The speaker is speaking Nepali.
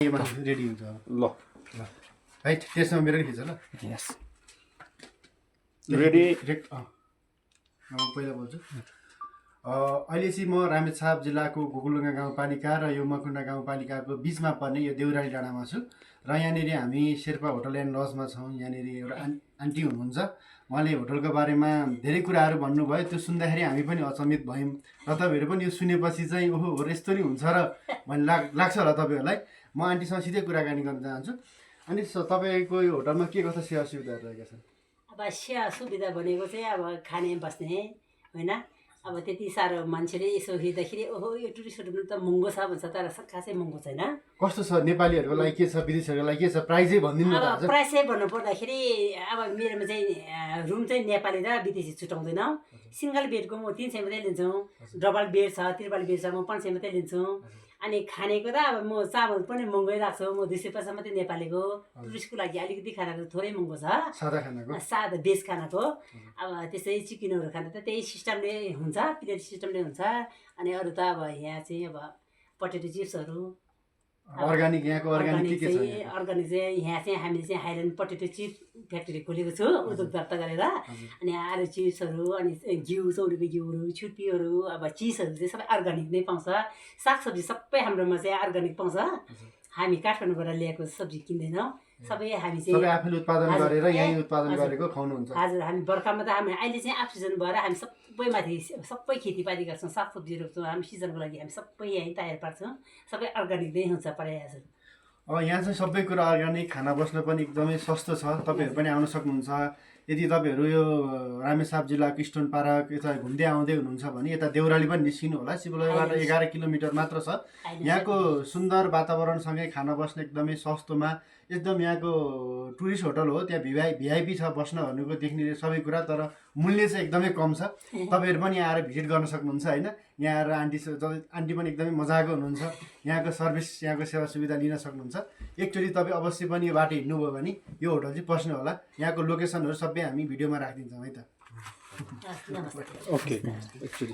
रेडी हुन्छ ल है त्यसमा मेरो नि खिच ल यस रेडी पहिला बोल्छु अहिले चाहिँ म रामेछाप जिल्लाको गोकुलडुङ्गा गाउँपालिका र यो मकुण्डा गाउँपालिकाको बिचमा पर्ने यो देउराली डाँडामा छु र यहाँनिर हामी शेर्पा होटल एन्ड लजमा छौँ। यहाँनिर एउटा आन्टी हुनुहुन्छ, उहाँले होटलको बारेमा धेरै कुराहरू भन्नुभयो। त्यो सुन्दाखेरि हामी पनि अचम्मित भयौँ र तपाईँहरू पनि यो सुनेपछि चाहिँ ओहो हो यस्तो नि हुन्छ र भन्ने लाग्छ होला तपाईँहरूलाई। म आन्टीसँग सिधै कुराकानी गर्न चाहन्छु। अनि तपाईँको यो होटलमा के कस्ता सेवा सुविधाहरू रहेका छन्? अब सेवा सुविधा भनेको चाहिँ अब खाने बस्ने होइन। अब त्यति साह्रो मान्छेले यसो हेर्दाखेरि ओहो यो टुरिस्ट होटल त महँगो छ भन्छ, तर खासै महँगो छैन। कस्तो छ नेपालीहरूको लागि के छ, विदेशीहरूको लागि के छ, प्राइजै भनिदिनु न त। प्राइसै भन्नु पर्दाखेरि अब मेरोमा चाहिँ रुम चाहिँ नेपाली र विदेशी छुट्याउँदैनौँ। सिङ्गल बेडको म 300 मात्रै लिन्छु, डबल बेड छ त्रिपल बेड छ म 500 मात्रै लिन्छु। अनि खानेको त अब म चामल पनि महँगै राख्छु, म 250 मात्रै नेपालीको। टुरिस्टको लागि अलिकति खानाको थोरै महँगो छ, सादा खानाको सादा बेज खानाको। अब त्यसै चिकनहरू खाना त त्यही सिस्टमले हुन्छ, प्लेट सिस्टमले हुन्छ। अनि अरू त अब यहाँ चाहिँ अब पोटेटो चिप्सहरू अर्ग्यानिक, यहाँको अर्ग्यानिक के छ? अर्ग्यानिक चाहिँ यहाँ चाहिँ हामीले चाहिँ हाइल्यान्ड पोटेटो चिप्स फ्याक्ट्री खोलेको छु उद्योग दर्ता गरेर। अनि आलु चिप्सहरू, अनि घिउ, चौरीको घिउहरू, छुर्पीहरू, अब चिजहरू चाहिँ सबै अर्ग्यानिक नै पाउँछ। सागसब्जी सबै हाम्रोमा चाहिँ अर्ग्यानिक पाउँछ। हामी काठमाडौँबाट ल्याएको सब्जी किन्दैनौँ, सबै हामी चाहिँ सबै आफूले उत्पादन गरेर यहीँ उत्पादन गरेको खुवाउनुहुन्छ। हजुर, हामी बर्खामा त हामी अहिले चाहिँ अफ सिजन भएर हामी सबै माथि सबै खेतीपाती गर्छौँ, सागसब्जी रोप्छौँ। हामी सिजनको लागि हामी सबै यहीँ तयार पार्छौँ, सबै अर्ग्यानिक नै हुन्छ प्रायः जस्तो। यहाँ चाहिँ सबै कुरा अर्ग्यानिक, खाना बस्न पनि एकदमै सस्तो छ। तपाईँहरू पनि आउन सक्नुहुन्छ। यदि तपाईँहरू यो रामेछाप जिल्लाको स्टोन पार्क यता घुम्दै आउँदै हुनुहुन्छ भने यता देउराली पनि निस्किनु होला। शिवलयबाट 11 किलोमिटर मात्र छ। यहाँको सुन्दर वातावरणसँगै खाना बस्न एकदमै सस्तोमा, एकदम यहाँको टुरिस्ट होटल हो। त्यहाँ भिआइपी छ बस्न भनेको, देख्ने सबै कुरा, तर मूल्य चाहिँ एकदमै कम छ। तपाईँहरू पनि यहाँ आएर भिजिट गर्न सक्नुहुन्छ होइन। यहाँ आएर आन्टी पनि एकदमै मजाको हुनुहुन्छ। यहाँको सर्भिस, यहाँको सेवा सुविधा लिन सक्नुहुन्छ। एकचोटि तपाईँ अवश्य पनि यो बाटो हिँड्नुभयो भने यो होटल चाहिँ पस्नु होला। यहाँको लोकेसनहरू सबै हामी भिडियोमा राखिदिन्छौँ है त। ओके एकचोटि